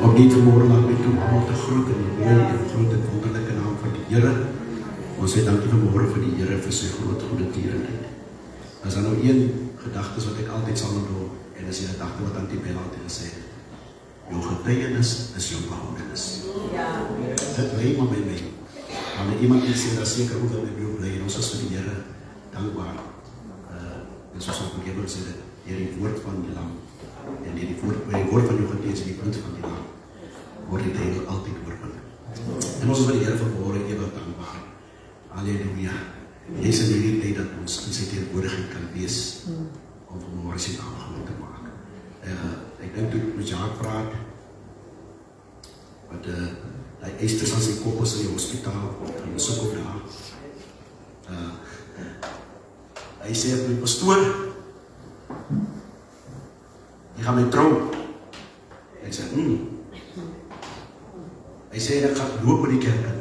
Opnieuw vanmorgen laat my toe om te groet in die mooie en groot en wonderlijke naam van die Here. Ons sê dankie vanmorgen vir die Here vir sy groot goede tierenheid. As daar nou een gedagte wat ek altyd sal onthou, en is die gedagte wat Antibel altyd gesê het, jou getuienis is jou behoudenis. Dit bly maar by my. Wanneer iemand iets sê, dan seker hoe dat my bly, en ons is vir die Here dankbaar. En soos ons begin sê, hier die woord van die lam, en die woord van jou getuienis, die punt van die lam, word die duivel altyd oorwin. En ons is vir die Here vanmorgen ewig dankbaar. Halleluja. Jy is in hierdie tyd dat ons in sy teenwoordigheid kan wees om vanmorgen sy naam groot te maak. Ek dink toe met Jaak praat, wat hy eisters aan sy kop is in die hospitaal, en besoek op daar. Hy sê vir my, pastoor, jy gaan my trou. Ek sê, Hy sê, ek gaan loop in die kerk in.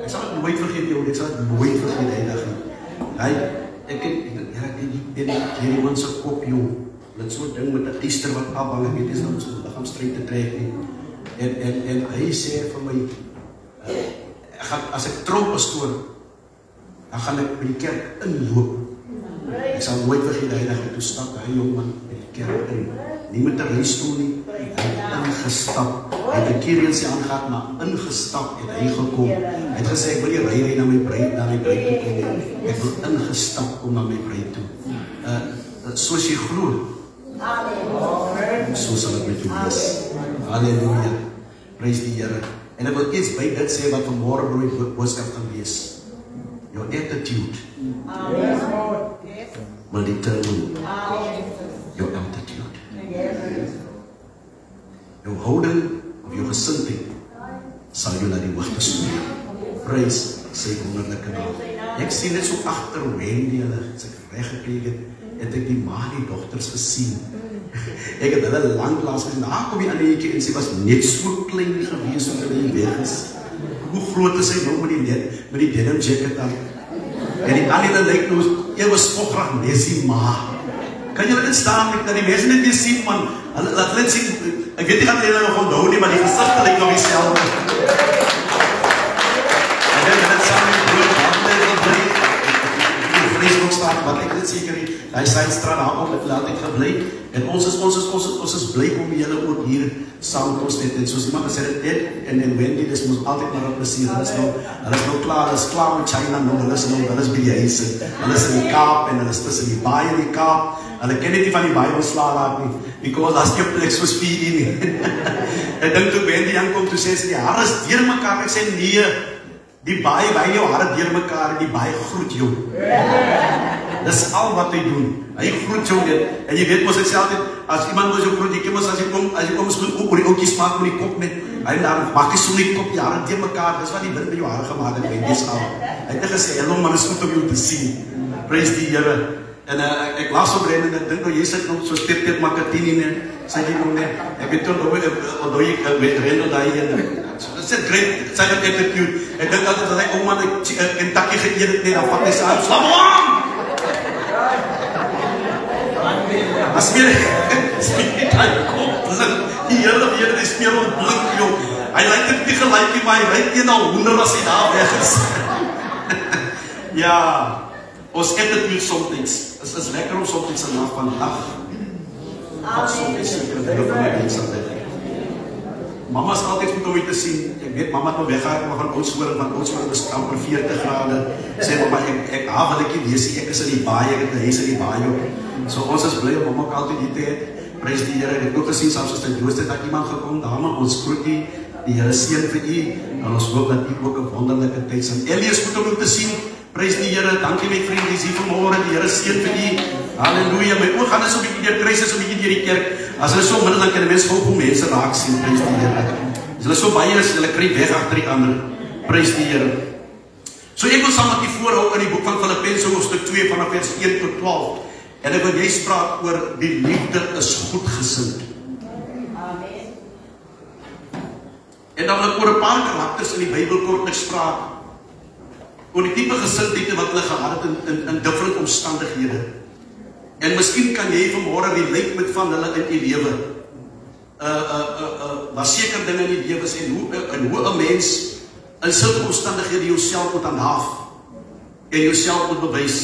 Ek sal het nooit vergeet, ek sal het nooit vergeet, ek hierdie mense kop, dit so'n ding met die eister wat afbang, ek weet, is nou so'n lichaamstrijd te trek nie. En hy sê vir my, as ek trou pastoor, dan gaan ek by die kerk inloop. Ek sal nooit vergeet, hy toe stap, hy jongman, by die kerk in. Nie met die reisstoel nie, hy het ingestap. Hy het die keer eens aangaat, maar ingestap het hy gekom. Hy het gesê, ek wil nie rij na my bruid toe kom. Ek wil ingestap om na my bruid toe. Soos jy glo, so sal ek met jou wees. Halleluja. Prys die Here. En ek wil iets by dit sê wat vanmorgen broei boodskap kan wees. Your attitude will determine your altitude. Jou houding of jou gesindheid sal jou na die hoogte stuur. Prys sy wonderlike naam. Ek sien net so agter Wendy, hulle het ek reggekreeg het ek die ma en die dochters gesien. Ek het hulle langlaas gesien, kom die ander eentjie en sy was net so klein gewees omdat hulle weg is. Hoe groot is sy nou met die denim jacket aan? En die ander lyk nou, ewe spogrig nes die ma. Kan julle dit staan, dat die mense net weer sien, man, laat hulle sien, ek weet nie gaan hulle nog onthou nie, maar die gezichte lyk nog die selwe. En dit saam met die brood, die vlees nog staan, wat ek dit seker nie, die Seinstraat daar op, het laat ek geblei, en ons is blij om julle ook hier saam met ons net, en soos iemand gesê het, en Wendy, dis moes altyd maar op plesier, hulle is nou klaar, hulle is klaar met China nou, hulle is by die huis, hulle is in die Kaap, en hulle is tussen die baie in die Kaap, hulle ken net nie van die baie ontslaan laat nie, because daar is nie plek soos 4 nie. Ek dink toe Wendy aankom, toe sê sy, die hare is deur mekaar, ek sê nee, die baie wijn jou hare deur mekaar, en die baie groet jou. Dis al wat hy doen, hy groet jou net, en jy weet mos ek sê altyd, as iemand mos jou groet, jy ken mos as jy kom ook oor die ookies maak met die kop net, hy maak jy so die kop, die hare deur mekaar, dis wat die wind met jou hare gemaakt het, Wendy is al. Hy het gesê, hello man, is goed om jou te sien, prys die Here. En ek las op Ren en ek dink nou, jy sit nog so step Makatini nie, sê jy nog nie, ek weet toen nou ek met Ren nou daar hier, dit sê great, sê dat attitude, ek dink altijd dat hy man Kentucky geëet het nie, dan vat hy sy aan, slam aan! As meer hy kop, die hele weer, die speel ontblink, joh, hy lyk dit nie gelijk nie, maar hy lyk nie al 100 as hy daar weg is. Ja, ons attitude somtijds, het is lekker om somtijds een nacht van dag, wat somtijds sekere dingen van my mens altijd. Mama is altijd goed om jy te sien, ek weet mama het nou weggehaak, maar van Oudtshoorn is amper 40 graden, sê mama, ek wil ek nie wees, ek is in die baie, ek het die huis in die baie ook, so ons is blij om mama ook altijd die tijd, prys die Here, ek het ook gesien, selfs as die Joost het iemand gekom, dame, ons groet die Here seën vir u, en ons hoop dat u ook een wonderlijke tijd sien. Ellie is goed om te sien, prys die Here, dankie my vriend, die is hier vanmorgen, die Here seën vir u, halleluja, my oog gaan is op die kruis, is op die kerk, as hulle so middel, dan kan die mens gauw hoe mense raak sien, prys die Here, as hulle so baie is, hulle kry weg achter die ander, prys die Here. So ek wil saam met die voorhou in die boek van Filippense hoofstuk 2 vanaf vers 1 tot 12, en ek wil jy spraak oor die liefde is goedgesind. Amen. En dan wil ek oor 'n paar karakters in die Bybel kortlik spraak, oor die type gesindheid wat hulle gehad het in different omstandighede. En miskien kan jy vanmorgen relate met van hulle in die lewe. daar seker dinge in die lewe is en hoe 'n mens in sulke omstandighede jouself moet handhaaf en jouself moet bewys.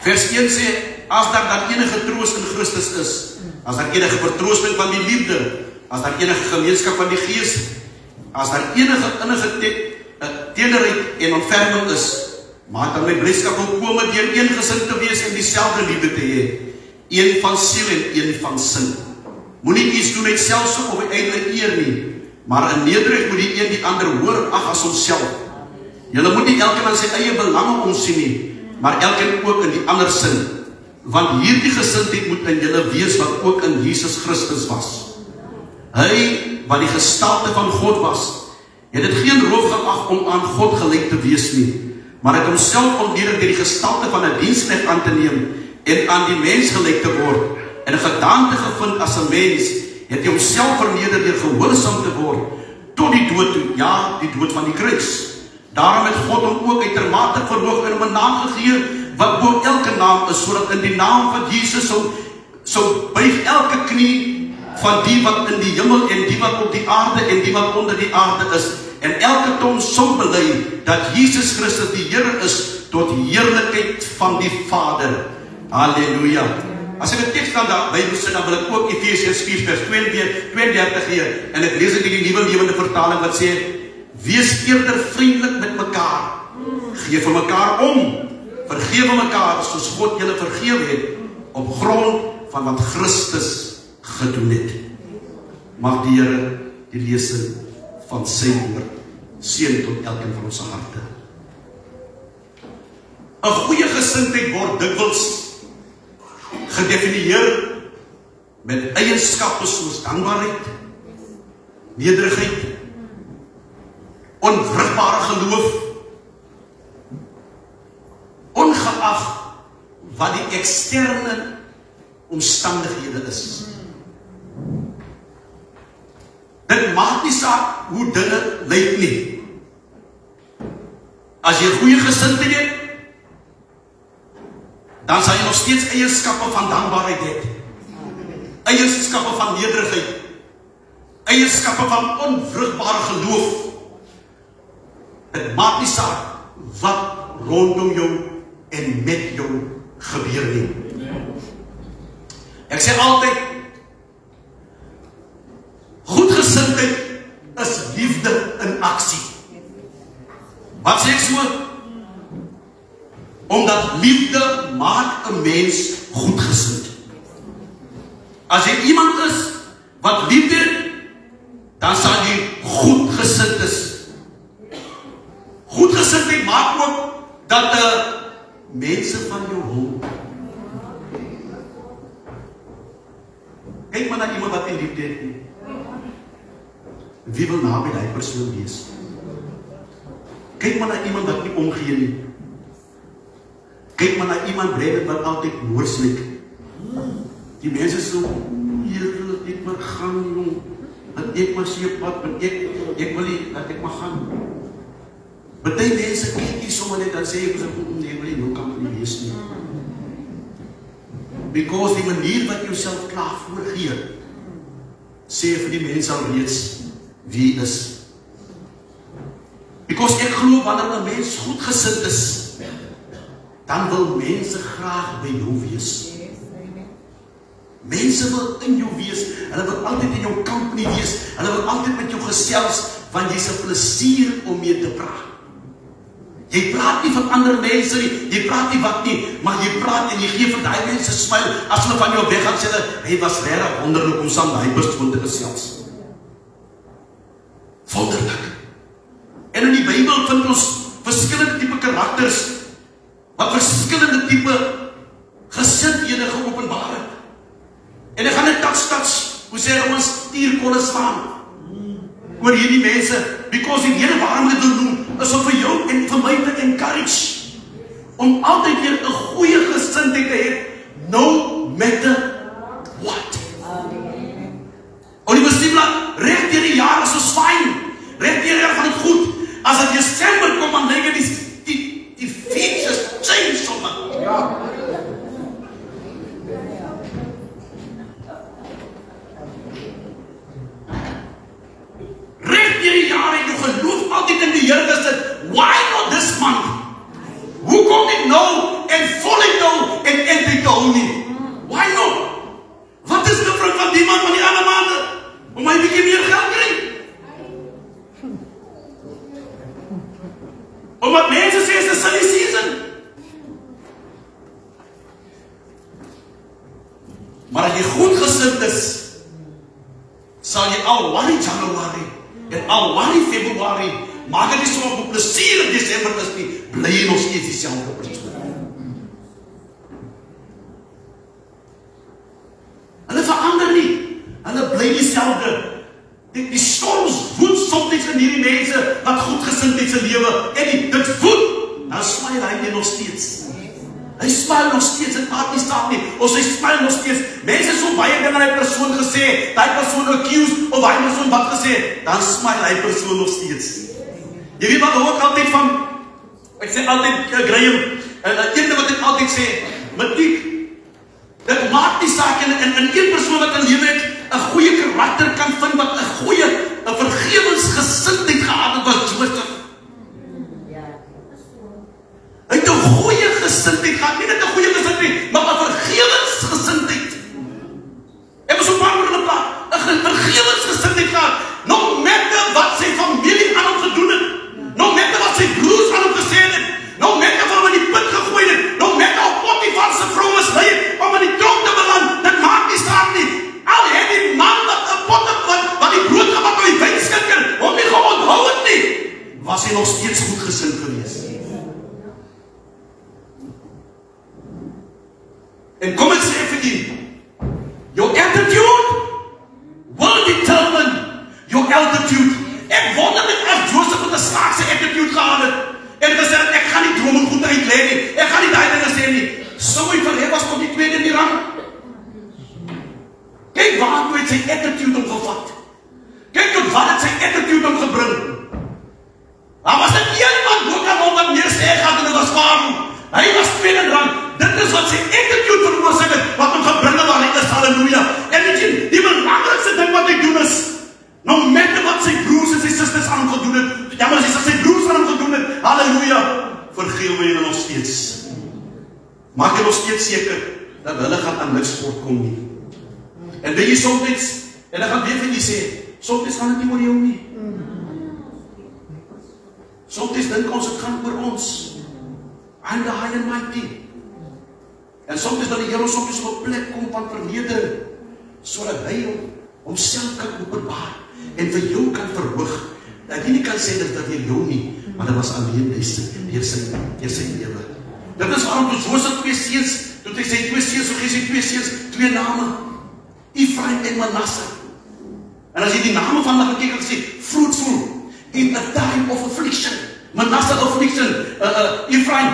Vers 1 sê, as daar dan enige troos in Christus is, as daar enige vertroosting van die liefde, as daar enige gemeenskap van die Gees, as daar enige tederheid en ontferming is, maak dan my blydskap volkome deur eengesind te wees en dieselfde liefde te hê, een van siel en een van sin. Moenie iets doen uit selfsug of uit eie eer nie, maar in nederigheid moet die een die ander hoër ag as homself. Julle moet nie elkeen aan sy eie belange omsien nie, maar elkeen ook in die ander sin, want hierdie gesindheid moet in julle wees wat ook in Jesus Christus was. Hy, wat die gestalte van God was, het dit geen roof geag om aan God gelyk te wees nie, maar het homself ontneder deur die gestalte van 'n diensknegt aan te neem en aan die mens gelyk te word, en 'n gedaante gevind as 'n mens, het hy homself verneder deur gehoorsaam te word tot die dood toe, ja, die dood van die kruis. Daarom het God hom ook uitermate verhoog en hom 'n naam gegee wat bo elke naam is, sodat in die naam van Jesus sou buig elke knie van die wat in die hemel en die wat op die aarde en die wat onder die aarde is, en elke tong sou bely dat Jesus Christus die Here is tot heerlikheid van die Vader. Halleluja. As ek 'n teks dan daar Bybel sit, dan wil ek ook Efesiërs 4 vers 32 gee, en ek lees dit in die Nuwe Lewende Vertaling wat sê, wees eerder vriendelik met mekaar, gee vir mekaar om, vergewe mekaar soos God julle vergewe het, op grond van wat Christus gedoen het. Mag die Here die lesing van sy woord seën tot elkeen van ons harte. 'n Goeie gesindheid word dikwels gedefinieer met eienskappe soos dankbaarheid, nederigheid, onwrigbare geloof, ongeag wat die eksterne omstandighede is. Dit maak nie saak hoe dinge lyk nie. As jy 'n goeie gesindheid het, dan sal jy nog steeds eienskappe van dankbaarheid hê, eienskappe van nederigheid, eienskappe van onwrigbare geloof. Dit maak nie saak wat rondom jou en met jou gebeur nie. Ek sê altyd, goedgesindheid is liefde in aksie. Wat sê ek so? Omdat liefde maak 'n mens goedgesind. As jy iemand is wat liefde het, dan sal jy goedgesind is. Goedgesindheid maak ook dat mense van jou hou. Kyk maar na iemand wat nie liefde het nie. Wie wil naby daai persoon wees? Kyk maar na iemand wat nie omgee nie. Kyk maar na iemand Brandon wat altyd moorslik. Die mense so, heerlik, ek maar gaan, jong. Dat ek maar sê pad, want ek wil nie, dat ek maar gaan. Party mense kyk nie sommer net dan sê ek nee, wil nie nou kan nie wees nie. Because die manier wat jy jouself klaar voorgee, sê vir die mense al reeds wie is. Because ek glo wanneer 'n mens goedgesind is, dan wil mense graag by jou wees. Mense wil in jou wees, hulle wil altyd in jou company wees, hulle wil altyd met jou gesels, want jy's 'n plesier om mee te praat. Jy praat nie van ander mense nie, jy praat nie wat nie, maar jy praat en jy gee vir daai mense smile, as hulle van jou weggaan, sê hulle, hy was regtig wonderlik om saam daai persoon te gesels. Wonderlik. En in die Bybel vind ons verskillende tipe karakters, wat verskillende tipe gesindhede geopenbaar het. En ek gaan net taks, hoe sê hulle ons stierkolle slaan oor hierdie mense, because die Here waarom dit wil doen, is om vir jou en vir my te encourage, om altyd weer 'n goeie gesindheid te hê, no matter what. En die bestemla, reg deur die jare is ons fyn, reg deur die gaan dit goed, as dit Desember kom, dan lyk die features change sommer. Ja. silly season. Maar as jy goed gesind is, sal jy al worry January en al worry February, maak dit nie so op plesier in Desember is nie, bly jy nog steeds dieselfde persoon. Hulle verander nie, hulle bly dieselfde. Die storms woed soms in hierdie mense wat goed gesind het se lewe en dit woed, dan smile hy nog steeds. Hy smile nog steeds, dit maak nie saak nie, ons hy smile nog steeds. Mense so baie dinge aan die persoon gesê, die persoon accused, of hy persoon wat gesê, dan smile hy persoon nog steeds. Jy weet wat ook altyd van, ek sê altyd, Graham, een wat ek altyd sê, Matiek, dit maak nie saak, en een persoon wat in lewe het, 'n goeie karakter kan vind, wat 'n goeie vergewensgesindheid gehad het, was Joseph. Hy het 'n goeie gesindheid gehad, nie net 'n goeie gesindheid, maar 'n vergewensgesindheid. Hy was op pad met 'n vergewensgesindheid gehad, no matter wat sy familie aan hom gedoen het, no matter wat sy broers aan hom gesê het, no matter wat hom in die put gegooi het, no matter hoe Potifar se vrou mislei het om in die tronk te beland, dit maak nie saak nie. Al het die man wat die brood gemaak met die wynskinker, hom nie onthou het nie, was hy nog steeds goed gesind gewees. En kom ek sê vir u, your attitude will determine your altitude. Ek wonder net as Joseph met 'n snaakse attitude gehad het, en gesê het, ek gaan nie drome goed uitlê nie, ek gaan nie daai dinge sê nie, sou hy verhef was tot die tweede in die rang. Kyk waartoe het sy attitude om gevat. Kyk tot wat het sy attitude om gebring. Daar was dit een man ook aan hom wat meer sê gehad en dit was Farao. Hy was tweede in rang. Dit is wat sy attitude veroorsaak het, wat hom gebring het waar hy is, halleluja. En weet jy, die belangrikste ding wat hy doen is, no matter wat sy broers en sy susters aan hom gedoen het, ja, maar as sy broers aan hom gedoen het, halleluja, vergewe julle nog steeds. Maak jy nog steeds seker, dat hulle gaan aan niks voorkom nie. En weet jy soms, en ek gaan weer vir jy sê, soms gaan dit nie oor jou nie. Soms dink ons, het gaan oor ons. I'm the high and mighty. En soms dat die Here ons op 'n plek kom van vernedering, sodat hy homself kan openbaar, en vir jou kan verhoog, dat jy nie kan sê dat deur jou nie, maar dit was alleen deur sy lewe. Dit is waarom toe Josef 2 seuns, toe hy sy 2 seuns, so gee sy 2 seuns, 2 name, Ephraim en Manasseh. En as jy die name van hulle kyk, sê fruitful in a time of affliction. Manasseh affliction, Ephraim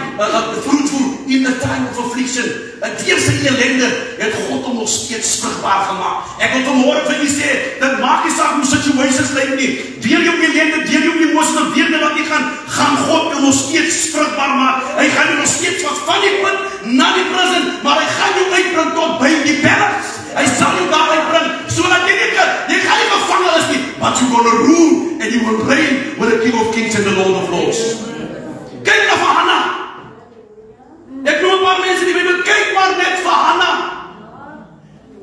fruitful in a time of affliction. Deur sy ellende het God hom nog steeds vrugbaar gemaak. Ek wil vanmôre vir julle sê, dit maak nie saak hoe situations lyk nie. Deur jou ellende, deur jou emosies, deur dit wat jy gaan God jou nog steeds vrugbaar maak. Hy gaan jou nog steeds van die punt na die prison, maar hy gaan jou uitbring tot by die palace. Hy sal jou daar uitbring, sodat jy gaan nie gevangen is nie, but you gonna rule and you will reign with the King of Kings and the Lord of Lords. Kyk na vir Hannah. Ek noem 'n paar mense die Bybel, kyk maar net vir Hannah.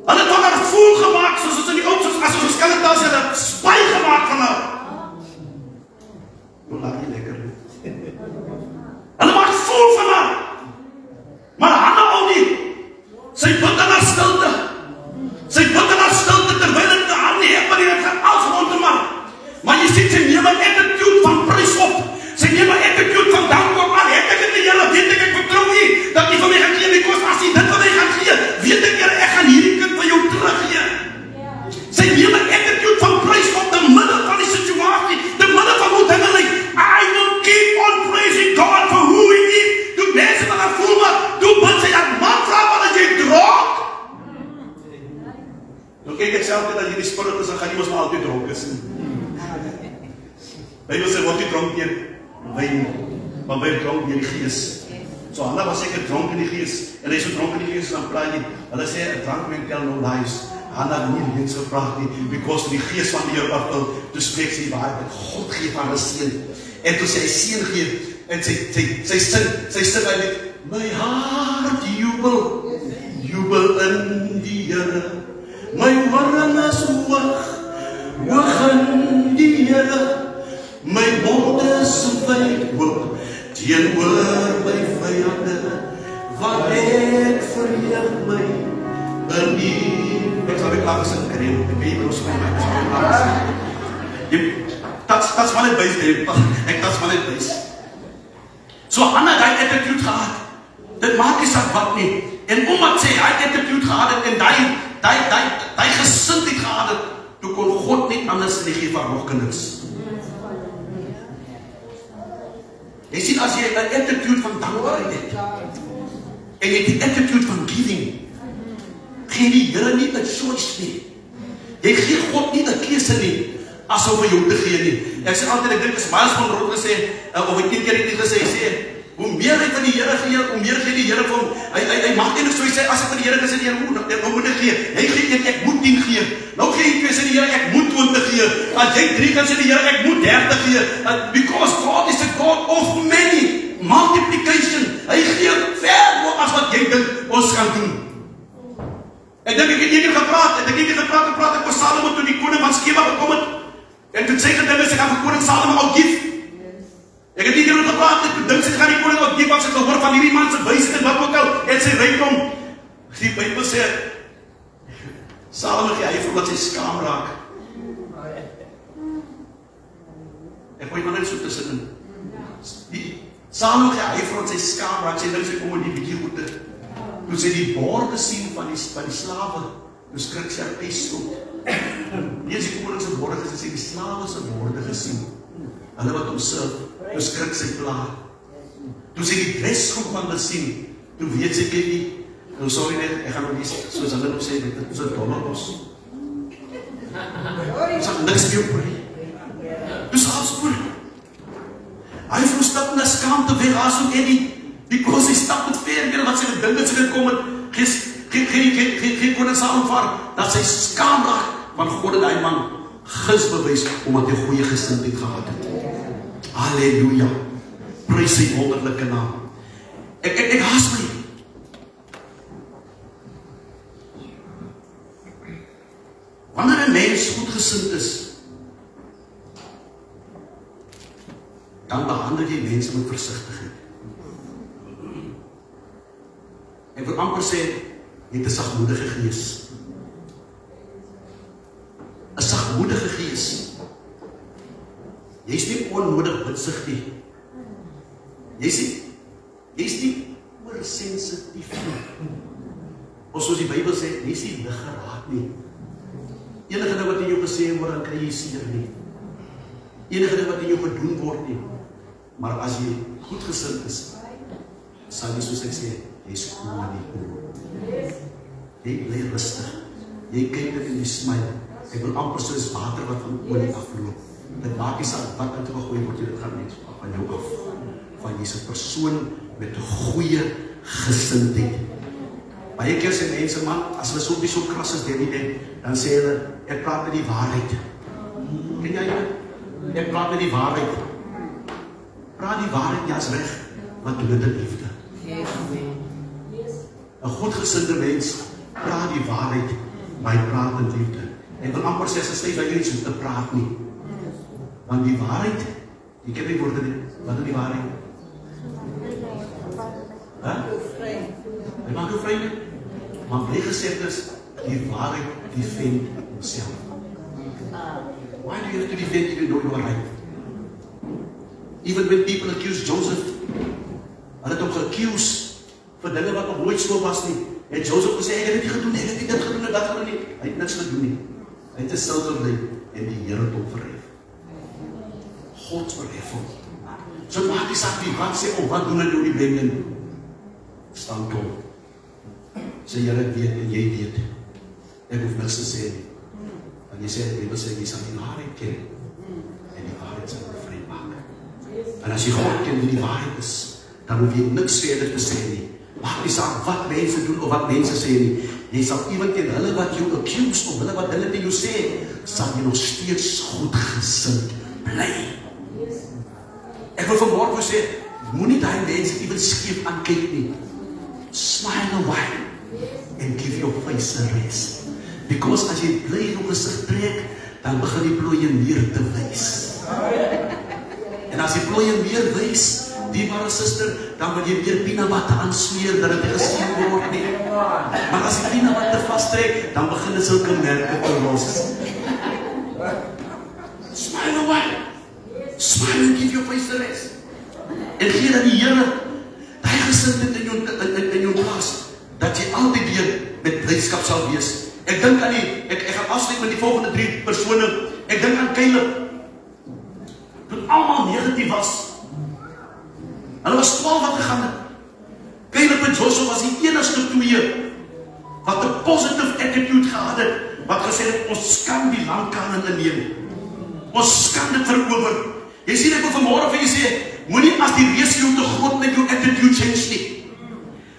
Hulle het haar voel gemaak, soos ons in die oudste, as ons kan dit daar sê, dat spy gemaak van haar. Nou laat jy lekker. Hulle maak voel van haar. Maar Hannah al nie. Sy bid in haar stilte. Sy bid in haar stilte, terwyl het haar nie het, maar die het gaan alles rondom haar. Maar jy sê, sy neem 'n attitude van prys op. Sy neem 'n attitude van dank op aan. Het ek het die Here, weet ek vertrou nie, dat jy van my gaan gee, because as jy dit van my gaan gee, weet ek Here, ek gaan hierdie kind van jou teruggee. Sy neem 'n attitude van prys op, te midde van die situasie, te midde van hoe dinge lyk. I will keep on praising God for who He is. Toe mense van haar voel maar, toe bid sy aan man vraag wat jy dronk. Nou kyk ek self dat jy die spirit is, dan gaan jy mos maar altyd dronk is. Bybel sê, word jy dronk deur wyn, maar word dronk deur die gees. So Hannah was seker dronk in die gees, en hy is so dronk in die gees, dan praat jy, hulle sê, a drunk man tell no lies. Hannah nie leuns gepraat nie, because die gees van die Here afvul, toe spreek sy waarheid, God gee van 'n seën. En toe sy seën gee, en sy sing hy met, my hart jubel in die Here, my wang is hoog in die Here, my mond is wyd oop, teenoor my vyande, wat ek verheug my in U. Ek sal weer klaar gesing, Kareem, ek weet ons my, ek sal weer klaar gesing. That's my advice, Dave. That's my advice. So Hannah die attitude gehad. Dit maak nie saak wat nie. En omdat sy hy attitude gehad het en die gesindheid gehad het, toe kon God nie anders nie gee van nog kinders. Jy sien, as jy 'n attitude van dankbaarheid het, en jy het die attitude van giving, gee die Here nie 'n choice nie. Jy gee God nie 'n keuse nie, asof hy jou te gee nie. Ek sê altyd, ek dink is Miles Monroe gesê, of ek 10 keer het nie gesê, hy sê, hoe meer hy van die Here gee, hoe meer gee die Here vir hom. Hy mag nie so sê, as ek van die Here gesê, die Here moet ek gee. Hy gee 1, ek moet 10 gee. Nou gee hy 2, sê die Here, ek moet 20 gee. As jy 3 kan sê die Here, ek moet 30 gee. Because God is a God of many. Multiplication. Hy gee ver meer as wat jy dink ons kan doen. Ek dink ek het eendag gepraat, ek was Salomo toe die koning van Skeba gekom het. En toen sê gedink is, ek gaan vir koning Salomo uitgief. Ek het nie hieroor gepraat, ek dink sy gaan die koning uitgief, want sy het gehoor van hierdie man se wysheid en wat ook al, en sy rykdom. Die Bybel sê, Salomo gee hy vir wat sy skaam raak. Ek moet maar net so tussenin. Salomo gee hy vir wat sy skaam raak, sy dink sy kom in die bietjie goede. Toe sy die borde sien van die slawe, toe skrik sy haar eis op. Nie as die koning se borde gesien, die slawe se borde gesien. Hulle wat hom serve, toe skrik sy pla. Toe sy die dresgroep van hulle sien, toe weet sy kyk nie, nou sorry net, ek gaan nou nie, soos hulle nou sê, dit is 'n donderbos. Ons het niks meer oor nie. Toe sy afspoor. Hy vroeg stap na skaamte weg, as ook Eddie, because hy stap met ver, wat sy gedink het, sy gekom het, geen koning sal omvaar, dat sy skaam raak, want God het die man guns bewys, omdat hy goeie gesindheid gehad het. Halleluja, prys sy wonderlike naam. Ek haas my. Wanneer 'n mens goedgesind is, dan behandel jy mense met versigtigheid. Ek wil amper sê, jy het 'n sagmoedige gees. 'n sagmoedige gees. Jy is nie onnodig witsig nie. Jy is nie oorsensitief nie. Of soos die Bybel sê, jy is nie liggeraak nie. Enige ding wat in jou gesê word, dan kry jy seer nie. Enige ding wat in jou gedoen word nie. Maar as jy goedgesind is, sal jy soos ek sê, jy is cool in die oor. Jy bly rustig. Jy kyk dit in die smile. Ek wil amper soos water wat van olie afloop. Dit maak nie saak wat in gegooi word, dit gaan net van jou af. Van jy is 'n persoon met 'n goeie gesindheid. Baie keer sê mense, man, as hulle so kras is dan sê hulle, ek praat met die waarheid. Ken jy dit? Ek praat met die waarheid. Praat die waarheid, ja, is reg. Wat doen dit in liefde? 'n goedgesinde mens praat die waarheid, maar hy praat in liefde. Ek wil amper sê, as jy by jou iets om te praat nie. Want die waarheid, jy ken die woorde nie, wat is die waarheid? Hy maak jou vry nie. Maar bly gesê is, die waarheid defend himself. Why do you have to defend if you know you are right? Even when people accuse Joseph, hulle het hom geaccuse vir dinge wat nog nooit so was nie. En Joseph gesê, ek het dit gedoen, ek het dit gedoen, dat gedoen nie. Hy het niks gedoen nie. Hy het 'n silwer lyn en die Here het hom verhef. God verhef hom. So maak die saak nie wat sê, wat doen hy nou die Benjamin? Staan kom. Sê Here weet en jy weet. Ek hoef niks te sê nie. Want jy sê, die Bybel sê, jy sal die waarheid ken. En die waarheid sal jou vry maak. En as jy God ken wie die waarheid is, dan hoef jy niks verder te sê nie. Maak nie saak wat mense doen of wat mense sê nie. Jy sal iemand ken, hulle wat jou accuse of hulle wat hulle tegen jou sê, sal jy nog steeds goedgesind bly. Ek wil vanmorgen sê, moenie die mense even skeef aankyk nie. Smile away and give your face a rest. Because as jy bly in jou gesig trek, dan begin die plooie meer te wys. En as die plooie meer wys, dierbare suster, dan wil jy weer peanut butter aansmeer, dat het geseën word nie. Maar as die peanut butter vastrek, dan begin dit sulke merke te los. Smile away. Smile and give your face the rest. En gee dat die Here, die gesindheid in jou plaas, dat jy altyd weer met blydskap sal wees. Ek dink aan ek gaan afsluit met die volgende 3 persone. Ek dink aan Caleb. Toen allemaal negatief was. Hulle was 12 wat gegaan het. Caleb en Joshua was die enigste 2 wat 'n positive attitude gehad het, wat gesê het, ons kan die land Kanaan inneem. Ons kan dit verower. Jy sien, ek wil vanmôre vir jy sê, moenie as die reus jou te groot met jou attitude change nie.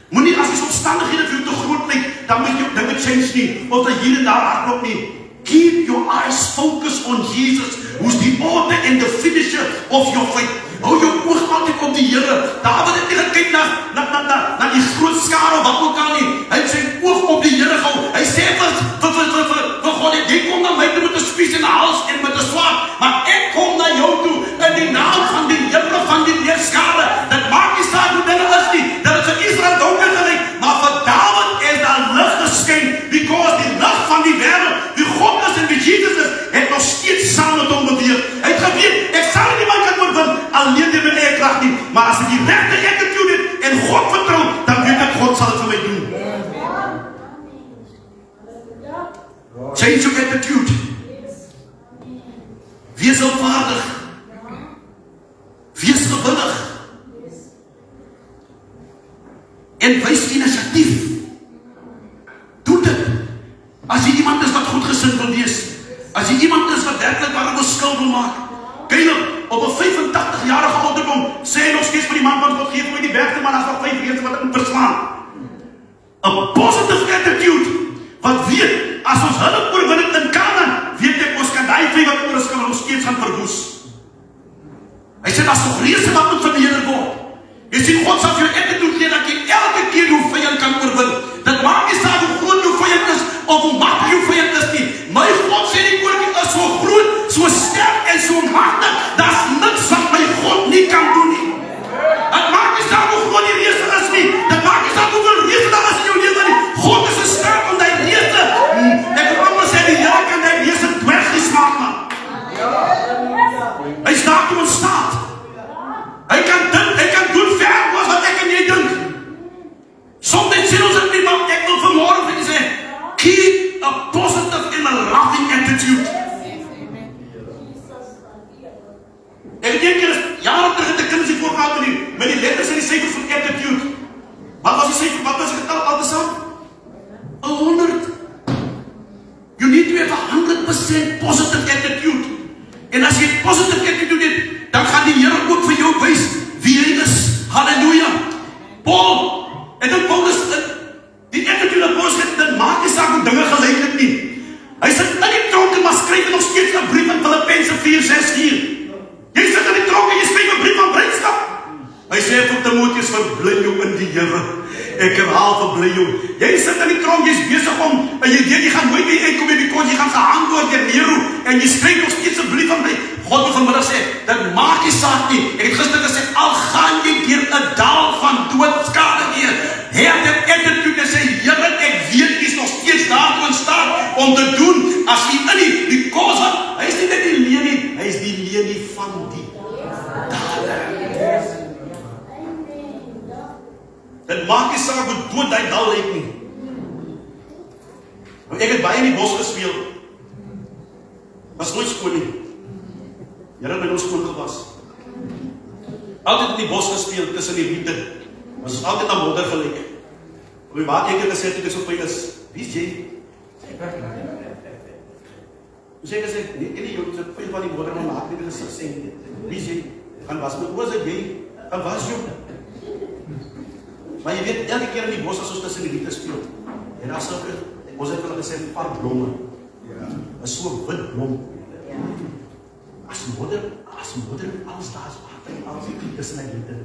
Moenie as die omstandighede vir jou te groot lyk, dan moet jou dinge change nie, of dat hier en daar hardloop nie. Keep your eyes focused on Jesus, who's the author and the finisher of your faith. Hou jou oog altyd op die Here. Dawid het nie gekyk na die groot skare wat ook al nie. Hy het sy oog op die Here gehou. Hy sê vir God, jy kom na my toe met 'n spies in die hals en met 'n swaard, maar ek kom na jou toe in die naam van die Here van die leerskare. Dit maak nie saak hoe dinge is nie. Dat het vir Israel donker gelyk, maar vir Dawid is daar lig geskyn, because die lig van die wêreld, die God is en wie Jesus is, het nog steeds saam met hom beweeg. Hy het geweet, ek sal nie man kan oorwin, alleen deur my eie krag nie, maar as ek die regte attitude het en God vertrou, dan weet ek God sal dit vir my doen. Change your attitude. Wees opvaardig. Wees gewillig. En wys inisiatief. Doe dit. As jy iemand is wat goedgesind wil wees, as jy iemand is wat werklik waar 'n skuld wil maak, Caleb op 'n 85-jarige ouderdom sê hy nog steeds vir die man van God, gee vir my die bergte, maar as nog 5 reëls wat ek moet verslaan. 'n positive attitude, wat weet, as ons hulle oorwin in Kanaan, weet ek ons kan daai 5 wat oor is kan ons steeds gaan verwoes. Hy sê as nog reëls wat moet vermeerder word. Jy sien, God sal jou attitude gee dat jy elke keer jou vyand kan oorwin. Dit maak nie saak hoe groot jou vyand is of hoe maklik jou vyand is nie. My God sê die koning is so groot, so sterk en so magtig, daar's niks wat my God nie kan doen nie. Dit maak nie saak hoe groot die reus is nie. Dit maak nie saak hoeveel reus daar is in jou lewe nie. God is in staat om die reus te. Ek wil maar sê die Here kan die reus dwergies maak, man. Hy staat in staat. Hy kan doen ver wat ek en jy dink. Soms sien ons dit nie, maar ek wil vanmôre vir julle sê, keep a positive and a loving attitude. Ek het een keer jare terug het 'n kinders hier voorgehad met die letters en die syfers van attitude. Wat was die syfer? Wat was die getal altesaam? 100. You need to have 100% positive attitude. En as jy positive attitude het, dan gaan die Here ook vir jou wys wie hy is. Halleluja. Paul, en dan Paulus, die attitude van Paulus het, dit maak nie saak hoe dinge gelyk het nie. Hy sit in die tronk, maar skryf nog steeds 'n brief in Filippense 4:6. Jy sit in die tronk en jy skryf 'n brief van blydskap. Hy sê vir Timoteus, verbly jou in die Here. Ek herhaal, verbly jou. Jy sit in die tronk, jy's besig om, en jy weet jy gaan nooit weer uitkom nie, because jy gaan gehang word deur Nero, en jy skryf nog steeds 'n brief van my. God wil vanmiddag sê, dit maak nie saak nie. Ek het gister gesê, al gaan jy deur 'n dal van doodskade deur, het dit attitude en sê, Here, ek weet jy is nog steeds daartoe in staat om te doen as jy in die kos wat, hy is nie net die leer nie, hy is die leer nie van die dale. Dit maak nie saak hoe dood die dal lyk nie. Ek het baie in die bos gespeel. Was nooit skoon nie. Here het my nou skoon gewas. Altyd in die bos gespeel tussen die riete. Was altyd aan modder gelyk. Hoe waar ek het gesê toe ek so pyn is, wie's jy? Hoe sê gesê, nee, jy het pyn van die modder maar maak nie gesig sê nie. Wie's jy? Gaan was my oor jy? Gaan was jy? Maar jy weet, elke keer in die bos as ons tussen die riete speel. En as ons het hulle gesê parkblomme. Ja. Is so wit blom. Ja. As modder alles daar is water en alles tussen die riete.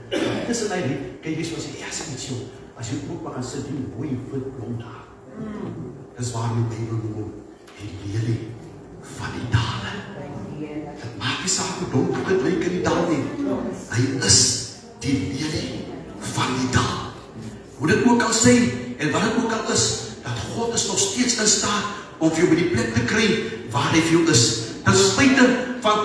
Tussen die riete, kyk jy soos jy iets so. As jy ook maar kan sit die mooi wit blom daar. Dis waar die Bybel noem die lelie van die dale. Dit maak nie saak hoe donker dit lyk in die dal nie. Hy is die lady van die dag. Hoe dit ook al sê, en wat dit ook al is, dat God is nog steeds in staat om vir jou by die plek te kry waar hy vir jou is. Ten spyte van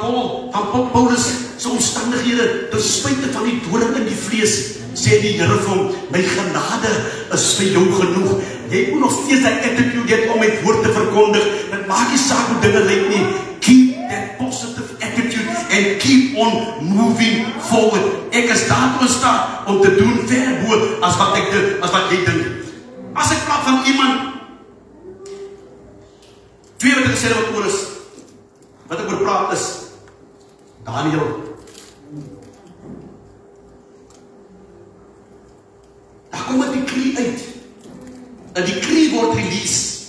Paulus se omstandighede, ten spyte van die doring in die vlees, sê die Here vir hom, my genade is vir jou genoeg. Jy moet nog steeds die attitude hê om my woord te verkondig. Dit maak nie saak hoe dinge lyk nie. Keep that positive attitude and keep on moving forward. Ek is daartoe in staat om te doen ver bo as wat jy dink. As ek praat van iemand, twee wat ek gesê het wat oor is, wat ek oor praat is, Daniel. Daar kom 'n decree uit. 'n decree word release.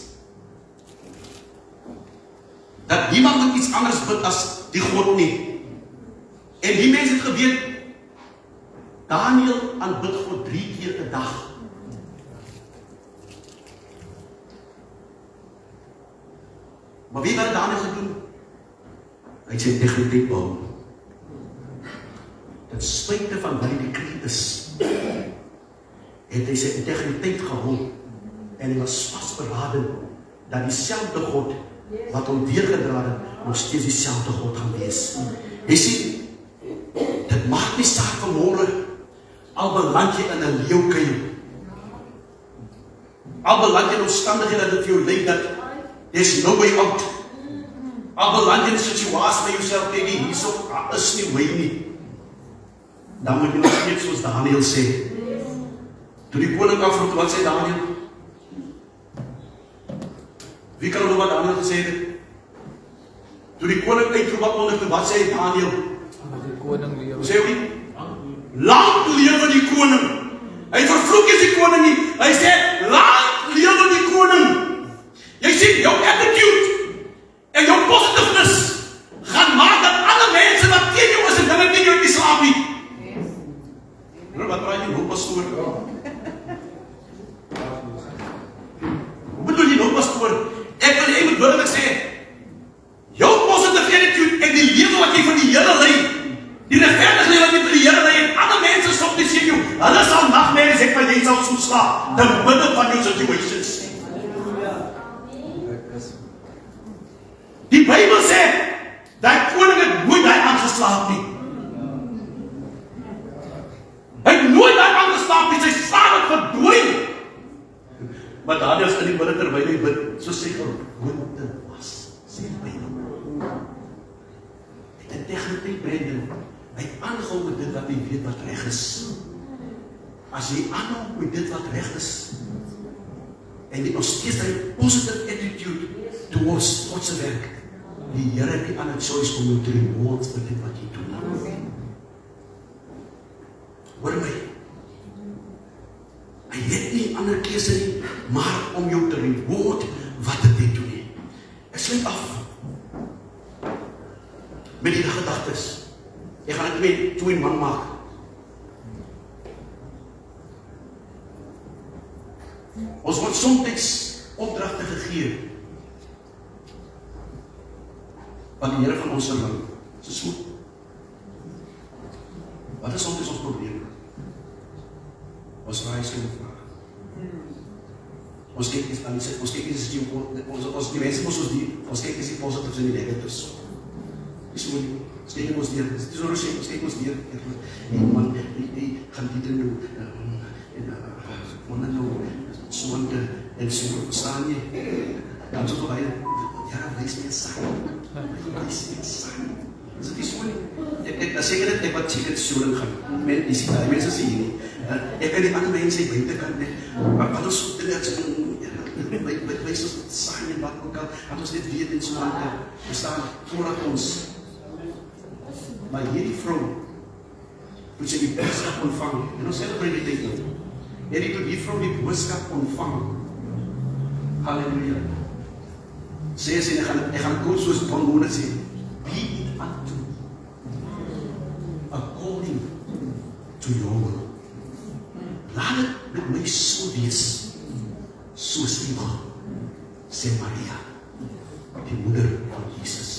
Dat niemand moet iets anders bid as die God nie. En die mense het geweet, Daniel aanbid God 3 keer 'n dag. Maar wie wat Daniel gedoen? Hy het sy integriteit behou. Ten spyte van wat die decree is, het hy sy integriteit gehou. En hy was vasberaden dat dieselfde God wat hom deurgedra het, nog steeds dieselfde God gaan wees. Jy sien, dit maak nie saak vanmôre, al beland jy in 'n leeukuil, al beland jy in omstandighede dat dit vir jou lyk dat there's no way out, al beland jy in 'n situasie waar jy jouself dink, hierso is nie way nie, dan moet jy nog steeds soos Daniel sê. Toe die koning afroep, wat sê Daniel? Wie kan onthou wat Daniel gesê het? Toe die koning uitroep wat onder toe, wat sê Daniel? Hoe sê hy? Lang lewe die koning. Hy vervloek nie die koning nie. Hy sê, lang lewe die koning. Jy sien, jou attitude en jou positiveness gaan maak dat alle mense wat teen jou is en dinge teen jou nie slaap nie. Wat praat jy nou, pastoor? Hoe bedoel jy nou, pastoor? Ek moet willig sê, jou positive attitude en die lewe wat jy van die Here lei, die regverdige lewe wat jy van die Here lei, en ander mense soms nie sien jou, hulle sal nagmerries hê, maar jy sal so slaap, te midde van jou situations. Die Bybel sê, dat koning het nooit hy aangeslaap nie. Hy het nooit hy aangeslaap nie, sy slaap het verdwyn. Maar Daniel is in die midde terwyl hy bid, so sy gewoonte was, sê die Bybel. Het integriteit brengen, hy aangehou met dit wat hy weet wat reg is. As jy aanhou met dit wat reg is, en jy nog steeds hy positive attitude towards Godse werk, die Here het nie ander choice om jou te reward vir dit wat jy doen. Hoor my, hy het nie ander keuse nie, maar om jou te reward wat het hy doen nie. Ek sluit af met die gedagtes. Ek gaan dit 2 in 1 maak. Ons word soms opdragte gegee wat die Here van ons verlang. So smoed. Wat is soms ons probleem? Ons vraag is geen vraag. Ons kyk eens aan die ons kyk eens die mense ons kyk eens die positives en die negatives. Dis hoe ons kyk ons deur. Dis hoe ons kyk ons deur. En man, die gaan dit doen en nou sonde en so verstaan jy. Dan so baie ja, wys net saak. Wys net saak. Dis die so ek seker dit ek wat seker soling gaan. Mense sê nie. Ek kan die ander mense buitekant net. Maar wat ons dit wys ons saak en wat ook al. Dat ons dit weet en so aan verstaan voordat ons. Maar hierdie vrou moet sy die boodskap ontvang. En ons celebrate dit nou. Hierdie toe die vrou die boodskap ontvang. Halleluja. Sê sy, ek gaan goed soos Bonbonne sê, be it unto according to your will. Laat het met my so wees, soos die ma, sê Maria, die moeder van Jesus.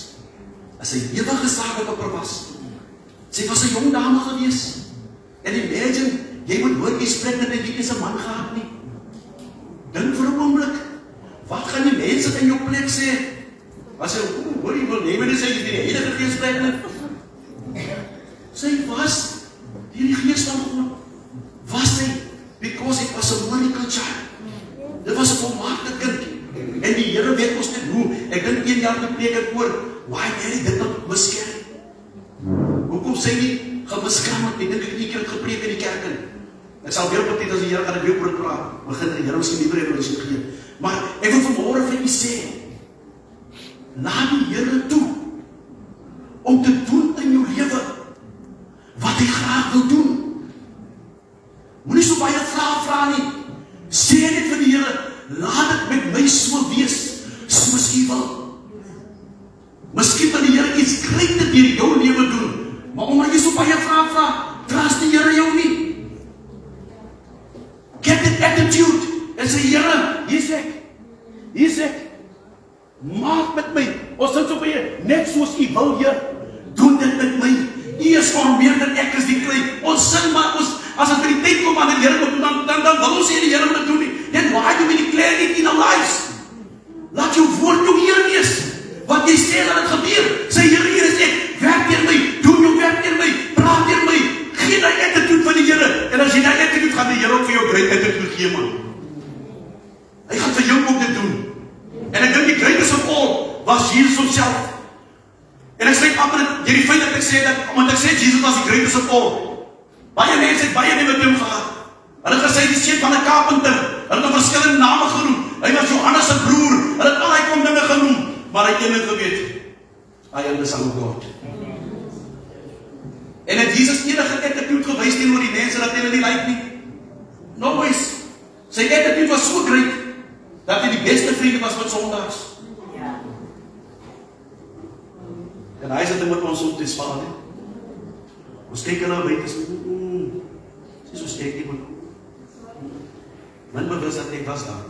As sy ewige saakopper was, sy was 'n jong dame gewees, En imagine, jy moet hoor, jy spreek met jy is 'n man gehad nie. Dink vir 'n oomblik, wat gaan die mense in jou plek sê? As hy, hoor jy wil neem en sê, jy die Heilige Gees spreek nie. Sy was, die Gees van God, was hy, because it was a miracle child. Dit was 'n volmaakte kind. En die Here weet ons net hoe. Ek dink 1 jaar gepreek het oor, why Mary dit nou miscarry. Hoekom sê nie, gemiskraam het, ek dink ek 1 keer gepreek in die kerk in. Ek sal weer op dit as die Here gaan dit weer oor praat. Begin die Here miskien nie revolusie gee. Maar ek wil vanmôre vir u sê, laat die Here toe om te doen in jou lewe wat hy graag wil doen. Moenie so baie vra nie. Sê net vir die Here, laat dit met my so wees, soos u wil. Miskien wil die Here iets groter deur jou lewe doen, maar omdat jy so baie vra, trust die Here jou nie. Get that attitude en sê, Here, hier is ek, maak met my, ons sit so baie, net soos u wil, Heer, doen dit met my, u is vir meer dan ek is die klein, ons sin maar, as het by die tyd kom aan die Here moet doen, dan wil ons sê die Here moet dit doen nie, then why do we declare it in our lives? Laat jou woord jou Heer wees, wat jy sê dat het gebeur, sê Here, hier is ek, werk deur my, doen jou werk deur my, praat deur my, gee die attitude van die Here, en as jy die attitude gaan die Here ook vir jou great attitude gee, man. Hy gaan vir jou ook dit doen. En ek dink die greatest of all was Jesus homself. En ek sê amper deur die feit dat ek sê dat, omdat ek sê Jesus was die greatest of all. Baie mense het baie nie met hom gehad. Hulle het gesê die seun van 'n carpenter. Hulle het verskillende name genoem. Hy was Johannes se broer. Hulle het al hy kom dinge genoem, maar hy het een ding geweet. I am the Son of God. En het Jesus enige attitude gewys teenoor die mense dat hulle nie like nie? No boys. Sy attitude was so great dat hy die beste vriende was met sondaars. En hy sê dit moet ons op te spaar. Ons kyk na buite en sê soos kyk nie moet. Man bewus dat ek was daar.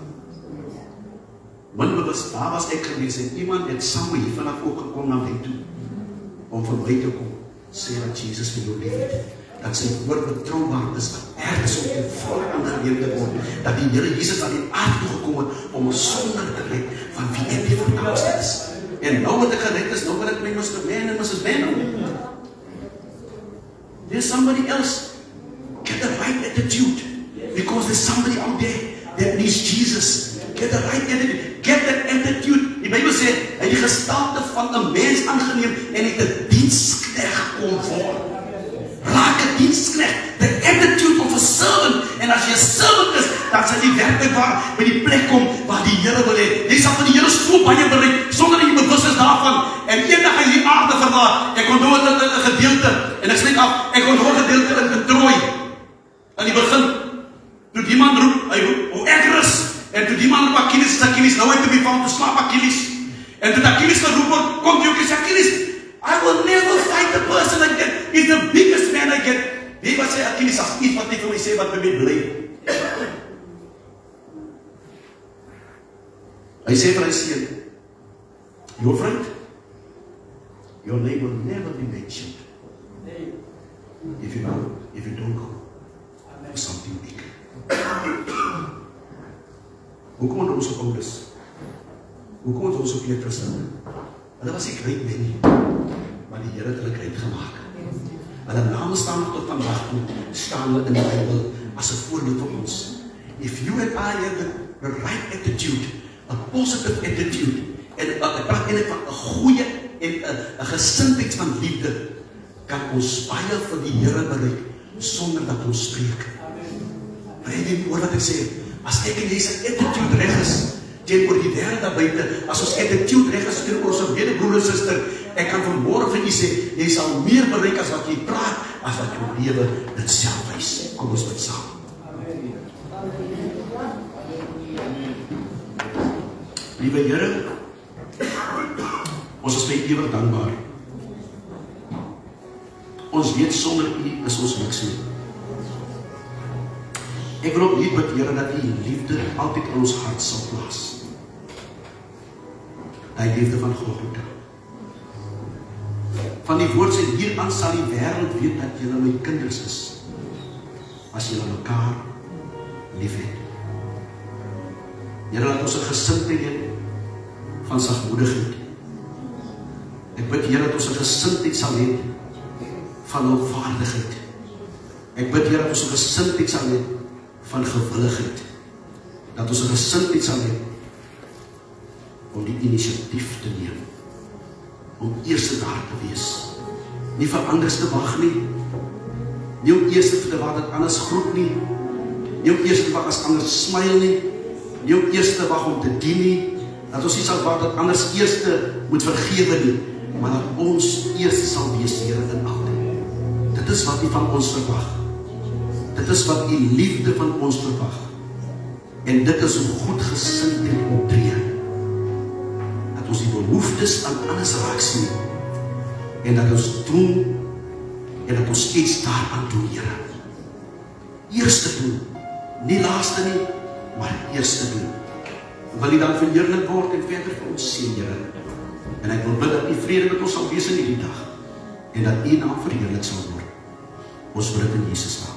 Man bewus, daar was ek gewees en iemand het saam hier vanaf ook gekom na my toe om vir my te kom sê dat Jesus vir jou lief het, dat sy woord betroubaar is, dat ergens op die volk aangeneem te word, dat die Here Jesus aan die aarde toe gekom het om ons sonder te red van wie ek die verdaagste is. En nou wat ek gered is, nou wat ek my Mr. Man en Mrs. Man. There's somebody else. Get the right attitude. Because there's somebody out there that needs Jesus. Get the right attitude. Get that attitude. Die Bybel sê, hy het die gestalte van 'n mens aangeneem en het 'n diensknegt kom voor. Raak 'n diensknegt. The attitude of a servant. En as jy 'n servant is, dan sal jy werklik waar by die plek kom waar die Here wil hê. Jy sal van die Here so baie bereik sonder dat jy bewus is daarvan. En eendag gaan jy die aarde verlaat. Ek onthou 'n gedeelte en ek sluit af. Ek onthou 'n gedeelte in Troy. Aan die begin, toe die man roep, hy roep, o ek rus. En toe die man roep Achilles, nou het hy be found to slap Achilles. En toe Achilles geroep word, kom jy ook en sê, Achilles, I will never fight the person again. He's the biggest man I get. Wie wat sê Achilles, as iets wat nie vir my sê, wat by my bly. Hy sê vir hy seun, your friend, your name will never be mentioned. If you don't go for something big. Hoekom het ons op Paulus? Hoekom het ons op Petrus? Hulle was nie great men nie, maar die Here het hulle great gemaak. Hulle name staan nog tot vandag toe, staan hulle in die Bybel as 'n voorbeeld vir ons. If you and I have the right attitude, a positive attitude, en ek praat eintlik van 'n goeie en 'n gesindheid van liefde, kan ons baie vir die Here bereik sonder dat ons spreek. Maar jy hoor wat ek sê, as ek en jy se attitude reg is teenoor die wêreld daar buite, as ons attitude reg is teenoor ons medebroer en suster, ek kan vanmôre vir u sê, jy sal meer bereik as wat jy praat, as wat jou lewe dit self wys. Kom ons bid saam. Liewe Here, ons is vir U ewig dankbaar. Ons weet sonder U is ons niks nie. Ek wil opnuut bid, Here, dat U liefde altyd in ons hart sal plaas. Die liefde van Golgotha. Van die woord sê, hieraan sal die wêreld weet dat julle my kinders is, as julle mekaar liefhet. Here, laat ons 'n gesindheid hê van sagmoedigheid. Ek bid, Here, dat ons 'n gesindheid sal hê van hulpvaardigheid. Ek bid, Here, dat ons 'n gesindheid sal hê van gewilligheid. Dat ons 'n gesindheid sal hê om die inisiatief te neem, om eers daar te wees, nie vir anders te wag nie, nie om eers te wag dat anders groet nie, nie om eers te wag as anders smile nie, nie om eers te wag om te dien nie, dat ons nie sal wag dat anders eers moet vergewe nie, maar dat ons eers sal wees, Here, in altyd. Dit is wat U van ons verwag. Dit is wat U liefde van ons verwag. En dit is hoe goed gesindheid optree. Dat ons die behoeftes aan alles raak sien. En dat ons doen, en dat ons iets daaraan doen, Here. Eerste doen, nie laaste nie, maar eerste doen. Wil U dan verheerlik word en verder vir ons sien, Here. En ek wil bid dat U vrede met ons sal wees in hierdie dag, en dat U naam verheerlik sal word. Ons bid in Jesus naam.